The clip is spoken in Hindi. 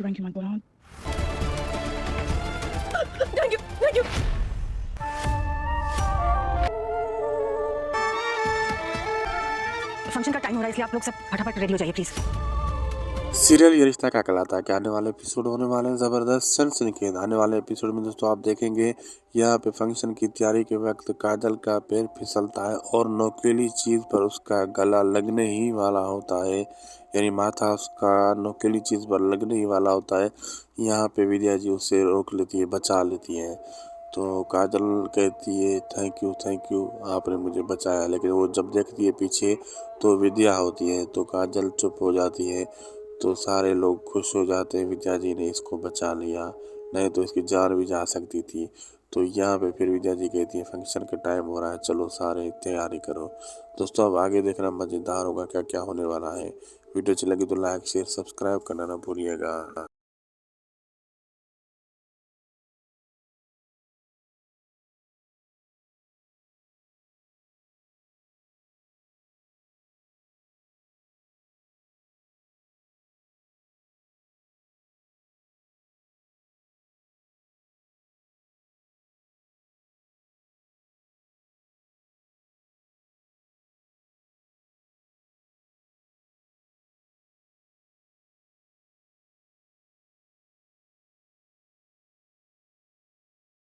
Thank you, my God. Thank you, thank you. Function का टाइम हो रहा है इसलिए आप लोग सब फटाफट रेडी हो जाइए प्लीज। सीरियल ये रिश्ता क्या कहलाता है के आने वाले एपिसोड होने वाले हैं ज़बरदस्त सनसनीखेज। आने वाले एपिसोड में दोस्तों आप देखेंगे यहाँ पे फंक्शन की तैयारी के वक्त काजल का पैर फिसलता है और नोकीली चीज़ पर उसका गला लगने ही वाला होता है, यानी माथा उसका नोकीली चीज़ पर लगने ही वाला होता है। यहाँ पे विद्या जी उसे रोक लेती है, बचा लेती है। तो काजल कहती है थैंक यू आपने मुझे बचाया, लेकिन वो जब देखती है पीछे तो विद्या होती है, तो काजल चुप हो जाती है। तो सारे लोग खुश हो जाते हैं, विद्या जी ने इसको बचा लिया, नहीं तो इसकी जान भी जा सकती थी। तो यहाँ पे फिर विद्या जी कहती है फंक्शन का टाइम हो रहा है, चलो सारे तैयारी करो। दोस्तों अब आगे देखना मज़ेदार होगा क्या क्या होने वाला है। वीडियो अच्छी लगी तो लाइक शेयर सब्सक्राइब करना ना भूलिएगा।